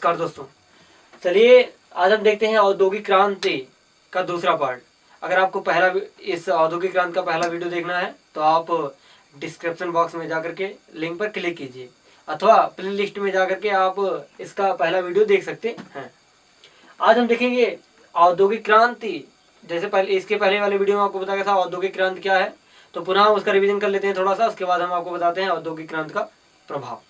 नमस्कार दोस्तों, चलिए आज हम देखते हैं औद्योगिक क्रांति का दूसरा पार्ट। अगर आपको इस औद्योगिक क्रांति का पहला वीडियो देखना है तो आप डिस्क्रिप्शन बॉक्स में जाकर के लिंक पर क्लिक कीजिए अथवा प्ले लिस्ट में जाकर के आप इसका पहला वीडियो देख सकते हैं। आज हम देखेंगे औद्योगिक क्रांति। जैसे इसके पहले वाले वीडियो में आपको बताया था औद्योगिक क्रांति क्या है, तो पुनः उसका रिवीजन कर लेते हैं थोड़ा सा। उसके बाद हम आपको बताते हैं औद्योगिक क्रांति का प्रभाव।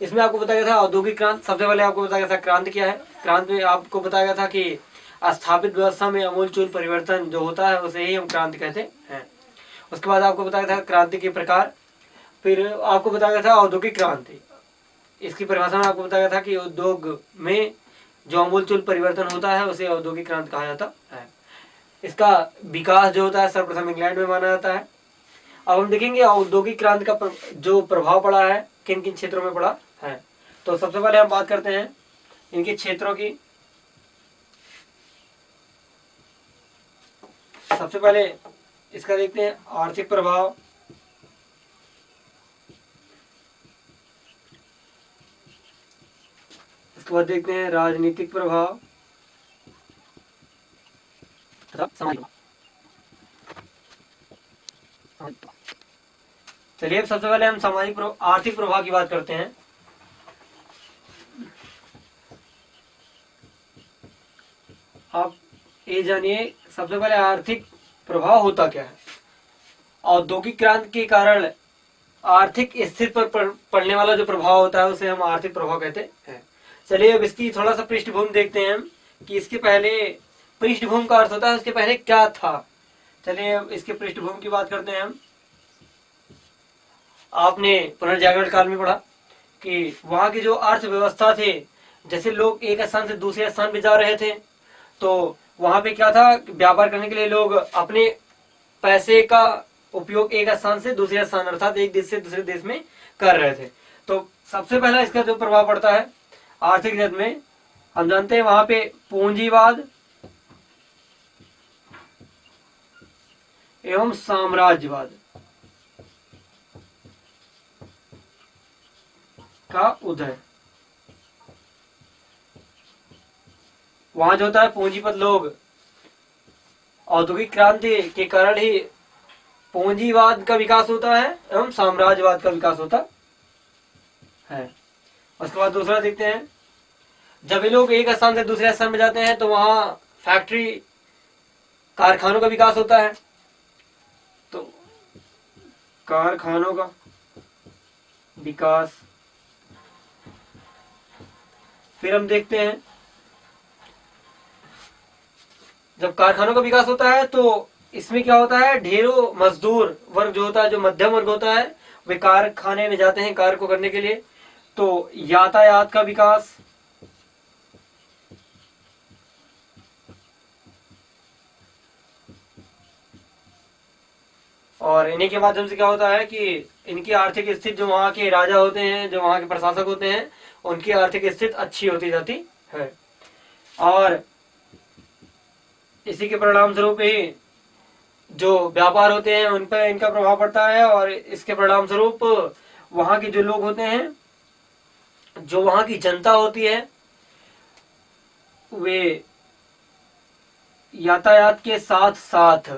इसमें आपको बताया था औद्योगिक क्रांति, सबसे पहले आपको बताया था क्रांति क्या है। क्रांति में आपको बताया गया था कि स्थापित व्यवस्था में अमूलचूल परिवर्तन जो होता है उसे ही हम क्रांति कहते हैं। उसके बाद आपको बताया था क्रांति के प्रकार, फिर आपको बताया था औद्योगिक क्रांति। इसकी परिभाषा में आपको बताया था कि उद्योग में जो अमूलचूल परिवर्तन होता है उसे औद्योगिक क्रांति कहा जाता है। इसका विकास जो होता है सर्वप्रथम इंग्लैंड में माना जाता है। अब हम देखेंगे औद्योगिक क्रांति का जो प्रभाव पड़ा है किन किन क्षेत्रों में पड़ा है। तो सबसे पहले हम बात करते हैं इनके क्षेत्रों की। सबसे पहले इसका देखते हैं आर्थिक प्रभाव, इसके बाद देखते हैं राजनीतिक प्रभाव तथा सामाजिक। चलिए सबसे पहले हम आर्थिक प्रभाव की बात करते हैं। आप ये जानिए सबसे पहले आर्थिक प्रभाव होता क्या है। औद्योगिक क्रांति के कारण आर्थिक स्थिति पर पड़ने वाला जो प्रभाव होता है उसे हम आर्थिक प्रभाव कहते हैं। चलिए अब इसकी थोड़ा सा पृष्ठभूमि देखते हैं कि इसके पहले पृष्ठभूमि का अर्थ होता है उसके पहले क्या था। चलिए अब इसके पृष्ठभूमि की बात करते हैं हम। आपने पुनर्जागरण काल में पढ़ा कि वहां की जो अर्थव्यवस्था थे, जैसे लोग एक स्थान से दूसरे स्थान पे जा रहे थे तो वहां पे क्या था, व्यापार करने के लिए लोग अपने पैसे का उपयोग एक स्थान से दूसरे स्थान अर्थात एक देश से दूसरे देश में कर रहे थे। तो सबसे पहला इसका जो प्रभाव पड़ता है आर्थिक जगत में, हम जानते हैं वहां पे पूंजीवाद एवं साम्राज्यवाद का उदय। वहां जो होता है पूंजीपत लोग, औद्योगिक क्रांति के कारण ही पूंजीवाद का विकास होता है एवं साम्राज्यवाद का विकास होता है। उसके बाद दूसरा देखते हैं, जब ये लोग एक स्थान से दूसरे स्थान में जाते हैं तो वहां फैक्ट्री कारखानों का विकास होता है। तो कारखानों का विकास, फिर हम देखते हैं जब कारखानों का विकास होता है तो इसमें क्या होता है, ढेरों मजदूर वर्ग जो होता है, जो मध्यम वर्ग होता है, वे कारखाने में जाते हैं कार्य को करने के लिए। तो यातायात का विकास, और इन्हीं के माध्यम से क्या होता है कि इनकी आर्थिक स्थिति, जो वहां के राजा होते हैं, जो वहां के प्रशासक होते हैं, उनकी आर्थिक स्थिति अच्छी होती जाती है। और इसी के परिणाम स्वरूप ही जो व्यापार होते हैं उन पर इनका प्रभाव पड़ता है। और इसके परिणाम स्वरूप वहां के जो लोग होते हैं, जो वहां की जनता होती है, वे यातायात के साथ साथ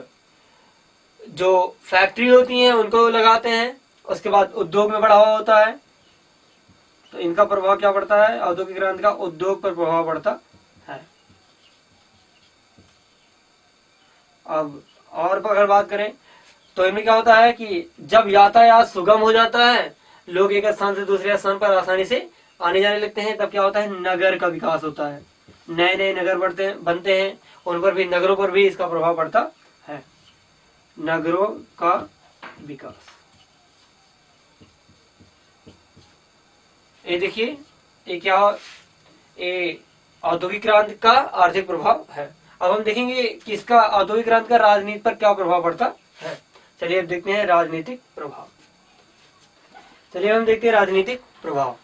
जो फैक्ट्री होती हैं उनको लगाते हैं। उसके बाद उद्योग में बढ़ावा होता है। तो इनका प्रभाव क्या पड़ता है, औद्योगिक क्रांति का उद्योग पर प्रभाव पड़ता है। अब और अगर बात करें तो इनमें क्या होता है कि जब यातायात सुगम हो जाता है, लोग एक स्थान से दूसरे स्थान पर आसानी से आने जाने लगते हैं, तब क्या होता है, नगर का विकास होता है। नए नए नगर बनते हैं, उन पर भी, नगरों पर भी इसका प्रभाव पड़ता है। नगरों का विकास, ये देखिए ये क्या, ये औद्योगिक क्रांति का आर्थिक प्रभाव है। अब हम देखेंगे कि इसका औद्योगिक क्रांति का राजनीति पर क्या प्रभाव पड़ता है। चलिए अब देखते हैं राजनीतिक प्रभाव। चलिए हम देखते हैं राजनीतिक प्रभाव।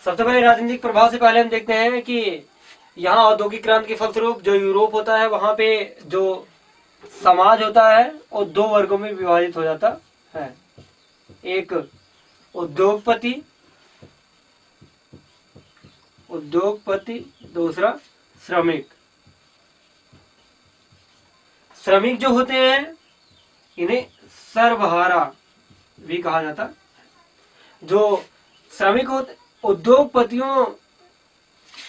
सबसे पहले राजनीतिक प्रभाव से पहले हम देखते हैं कि यहाँ औद्योगिक क्रांति के फलस्वरूप जो यूरोप होता है वहां पे जो समाज होता है वो दो वर्गों में विभाजित हो जाता है। एक उद्योगपति उद्योगपति, दूसरा श्रमिक। श्रमिक जो होते हैं इन्हें सर्वहारा भी कहा जाता। जो श्रमिक होते, उद्योगपतियों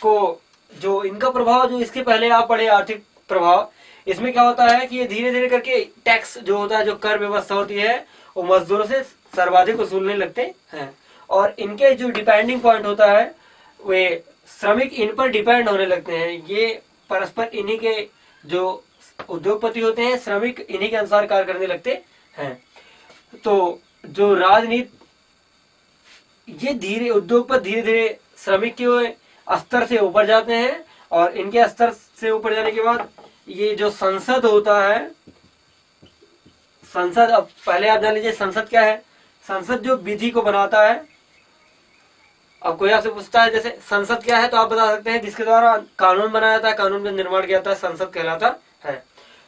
को जो इनका प्रभाव, जो इसके पहले आप पढ़े आर्थिक प्रभाव, इसमें क्या होता है कि ये धीरे धीरे करके टैक्स जो होता है, जो कर व्यवस्था होती है, वो मजदूरों से सर्वाधिक वसूलने लगते हैं। और इनके जो डिपेंडिंग पॉइंट होता है, वे श्रमिक इन पर डिपेंड होने लगते हैं। ये परस्पर इन्हीं के, जो उद्योगपति होते हैं, श्रमिक इन्हीं के अनुसार कार्य करने लगते हैं। तो जो राजनीति, ये धीरे उद्योगपति धीरे धीरे श्रमिक के स्तर से ऊपर जाते हैं, और इनके स्तर से ऊपर जाने के बाद ये जो संसद होता है, संसद, अब पहले आप जान लीजिए संसद क्या है। संसद जो विधि को बनाता है। अब कोई आपसे पूछता है जैसे संसद क्या है, तो आप बता सकते हैं जिसके द्वारा कानून बनाया जाता है, कानून का निर्माण किया जाता है, संसद कहलाता है।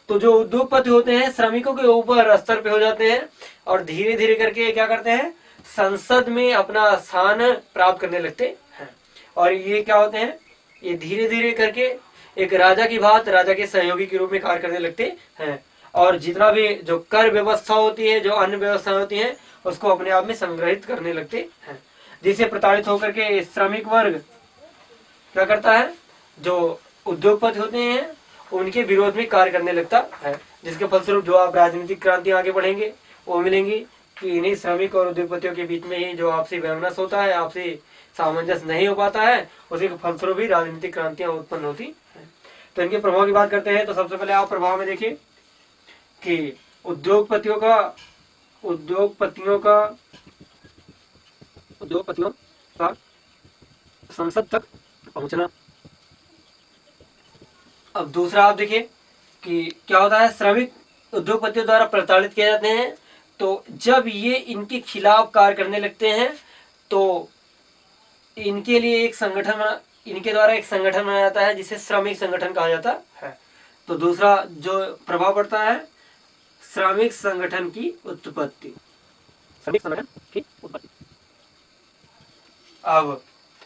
तो जो उद्योगपति होते हैं श्रमिकों के ऊपर स्तर पे हो जाते हैं, और धीरे धीरे करके क्या करते हैं, संसद में अपना स्थान प्राप्त करने लगते हैं। और ये क्या होते हैं, ये धीरे धीरे करके एक राजा की बात, राजा के सहयोगी के रूप में कार्य करने लगते हैं। और जितना भी जो कर व्यवस्था होती है, जो अन्य व्यवस्था होती है, उसको अपने आप में संग्रहित करने लगते हैं, जिससे प्रताड़ित होकर के श्रमिक वर्ग क्या करता है, जो उद्योगपति होते हैं उनके विरोध में कार्य करने लगता है। जिसके फलस्वरूप जो आप राजनीतिक क्रांति आगे बढ़ेंगे वो मिलेंगी कि इन्हीं श्रमिक और उद्योगपतियों के बीच में ही जो आपसी वैमनस्य होता है, आपसी सामंजस्य नहीं हो पाता है, उसी के फलस्वरूप ही राजनीतिक क्रांतियां उत्पन्न होती है। तो इनके प्रभाव की बात करते हैं, तो सबसे पहले आप प्रभाव में देखिए कि उद्योगपतियों का संसद तक पहुंचना। अब दूसरा आप देखिए कि क्या होता है, श्रमिक उद्योगपतियों द्वारा प्रताड़ित किए जाते हैं। तो जब ये इनके खिलाफ कार्य करने लगते हैं, तो इनके लिए एक संगठन, इनके द्वारा एक संगठन बनाया जाता है, जिसे श्रमिक संगठन कहा जाता है। तो दूसरा जो प्रभाव पड़ता है, श्रमिक संगठन की उत्पत्ति, श्रमिक संगठन की उत्पत्ति। अब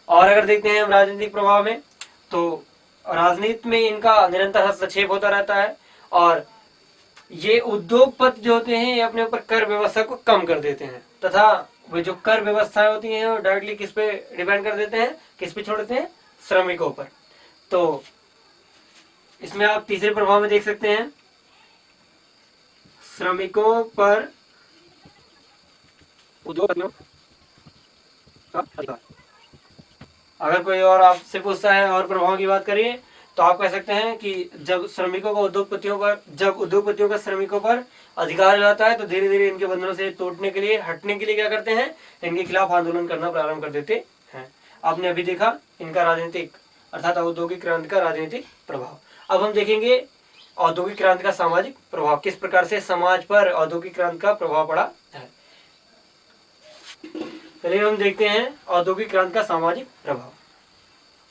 और अगर देखते हैं हम राजनीतिक प्रभाव में, तो राजनीति में इनका निरंतर हस्तक्षेप होता रहता है, और ये उद्योगपति जो होते हैं ये अपने ऊपर कर व्यवस्था को कम कर देते हैं, तथा वे जो कर व्यवस्थाएं होती हैं वो डायरेक्टली किस पे डिपेंड कर देते हैं, किस पे छोड़ देते हैं, श्रमिकों पर। तो इसमें आप तीसरे प्रभाव में देख सकते हैं, श्रमिकों पर उद्योगपतियों का अधिकार। अगर कोई और आपसे पूछता है और प्रभाव की बात करिए, तो आप कह सकते हैं कि जब श्रमिकों का उद्योगपतियों पर, जब उद्योगपतियों का श्रमिकों पर अधिकार हो जाता है, तो धीरे धीरे इनके बंधनों से टूटने के लिए, हटने के लिए क्या करते हैं, इनके खिलाफ आंदोलन करना प्रारंभ कर देते हैं। आपने अभी देखा इनका राजनीतिक अर्थात औद्योगिक क्रांति का राजनीतिक प्रभाव। अब हम देखेंगे औद्योगिक क्रांति का सामाजिक प्रभाव, किस प्रकार से समाज पर औद्योगिक क्रांति का प्रभाव पड़ा है। चलिए हम देखते हैं औद्योगिक क्रांति का सामाजिक प्रभाव।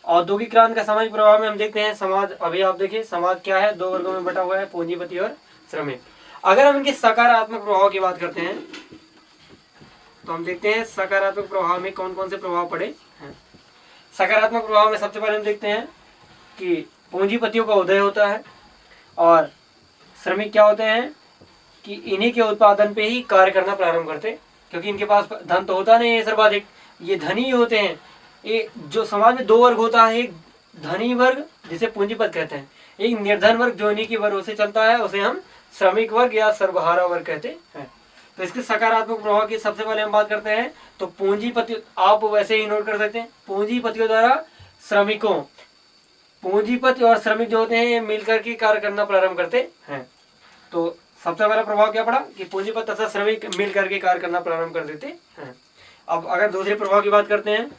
औद्योगिक क्रांति का सामाजिक प्रभाव में हम देखते हैं समाज, अभी आप देखिए समाज क्या है, दो वर्गों में बटा हुआ है, पूंजीपति और श्रमिक। अगर हम इनके सकारात्मक प्रभाव की बात करते हैं, तो हम देखते हैं सकारात्मक प्रभाव में कौन कौन से प्रभाव पड़े हैं। सकारात्मक प्रभाव में सबसे पहले हम देखते हैं कि पूंजीपतियों का उदय होता है, और श्रमिक क्या होते हैं कि इन्हीं के उत्पादन पे ही कार्य करना प्रारंभ करते, क्योंकि इनके पास धन तो होता नहीं है सर्वाधिक, ये धनी होते हैं। ये जो समाज में दो वर्ग होता है, एक धनी वर्ग जिसे पूंजीपत कहते हैं, एक निर्धन वर्ग जो इन्हीं की वर्ग से चलता है, उसे हम श्रमिक वर्ग या सर्वहारा वर्ग कहते हैं। तो इसके सकारात्मक प्रभाव की सबसे पहले हम बात करते हैं, तो पूंजीपति, आप वैसे ही नोट कर सकते हैं, पूंजीपतियों द्वारा श्रमिकों, पूंजीपति और श्रमिक जो होते हैं ये मिलकर के कार्य करना प्रारंभ करते हैं। तो सबसे पहला प्रभाव क्या पड़ा कि पूंजीपति तथा श्रमिक मिल करके कार्य करना प्रारंभ कर देते हैं। अब अगर दूसरे प्रभाव की बात करते हैं,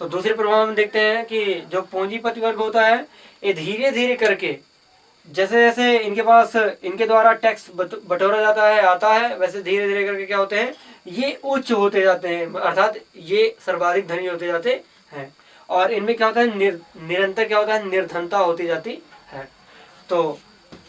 तो दूसरे प्रभाव में देखते हैं कि जो पूंजीपति वर्ग होता है ये धीरे धीरे करके, जैसे जैसे इनके पास इनके द्वारा टैक्स बटोरा जाता है, आता है, वैसे धीरे धीरे करके क्या होते हैं, ये उच्च होते जाते हैं, अर्थात ये सर्वाधिक धनी होते जाते हैं। और इनमें क्या होता है, निरंतर क्या होता है, निर्धनता होती जाती है। तो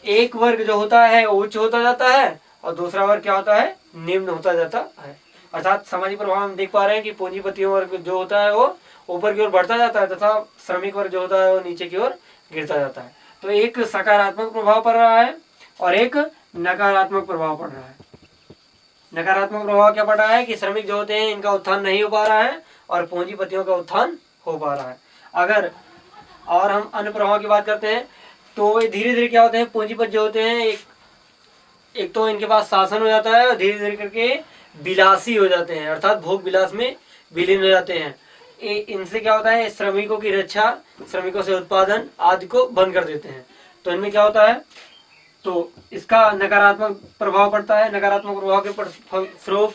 एक वर्ग जो होता है उच्च होता जाता है, और दूसरा वर्ग क्या होता है, निम्न होता जाता है। अर्थात सामाजिक प्रभाव हम देख पा रहे हैं कि पूंजीपतियों वर्ग जो होता है वो ऊपर की ओर बढ़ता जाता है तथा श्रमिक वर्ग जो होता है वो नीचे की ओर गिरता जाता है। तो एक सकारात्मक प्रभाव पड़ रहा है और एक नकारात्मक प्रभाव पड़ रहा है। नकारात्मक प्रभाव क्या पड़ रहा है कि श्रमिक जो होते हैं इनका उत्थान नहीं हो पा रहा है और पूंजीपतियों का उत्थान हो पा रहा है। अगर और हम अन्य प्रभाव की बात करते हैं तो धीरे धीरे क्या होते हैं, पूंजीपति जो होते हैं एक तो इनके पास शासन हो जाता है और धीरे धीरे करके विलासी हो जाते हैं, अर्थात भोग विलास में विलीन हो जाते हैं। इनसे क्या होता है, श्रमिकों की रक्षा, श्रमिकों से उत्पादन आदि को बंद कर देते हैं। तो इनमें क्या होता है, तो इसका नकारात्मक प्रभाव पड़ता है। नकारात्मक प्रभाव के फलस्वरूप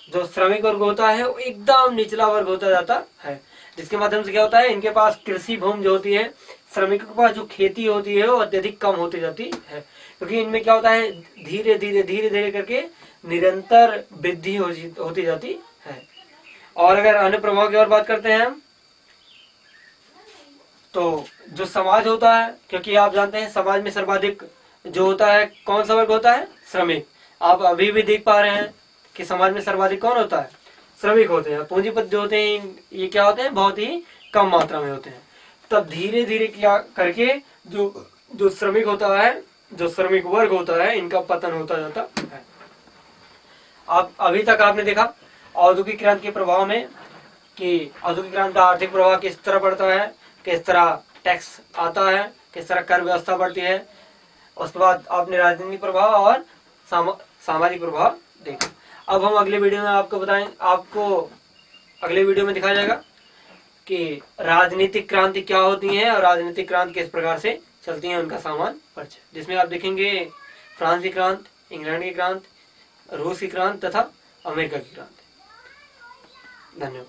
जो श्रमिक वर्ग होता है वो एकदम निचला वर्ग होता जाता है, जिसके माध्यम से क्या होता है, इनके पास कृषि भूमि जो होती है, श्रमिकों के पास जो खेती होती है वो अत्यधिक कम होती जाती है, क्योंकि इनमें क्या होता है, धीरे धीरे करके निरंतर वृद्धि होती जाती है। और अगर अन्य प्रभाव की ओर बात करते हैं हम, तो जो समाज होता है, क्योंकि आप जानते हैं समाज में सर्वाधिक जो होता है कौन सा वर्ग होता है, श्रमिक। आप अभी भी देख पा रहे हैं कि समाज में सर्वाधिक कौन होता है, श्रमिक होते हैं। पूंजीपति जो होते हैं ये क्या होते हैं, बहुत ही कम मात्रा में होते हैं। तब धीरे धीरे क्या करके जो श्रमिक होता है, जो श्रमिक वर्ग होता है, इनका पतन होता जाता है। आप अभी तक आपने देखा औद्योगिक क्रांति के प्रभाव में कि औद्योगिक क्रांति का आर्थिक प्रभाव किस तरह पड़ता है, किस तरह टैक्स आता है, किस तरह कर व्यवस्था बढ़ती है। उसके बाद आपने राजनीतिक प्रभाव और सामाजिक प्रभाव देखा। अब हम अगले वीडियो में आपको अगले वीडियो में दिखाया जाएगा कि राजनीतिक क्रांति क्या होती है और राजनीतिक क्रांति किस प्रकार से चलती है, उनका सामान्य परिचय, जिसमें आप देखेंगे फ्रांस की क्रांति, इंग्लैंड की क्रांति, रूस की क्रांति तथा अमेरिका की क्रांति। धन्यवाद।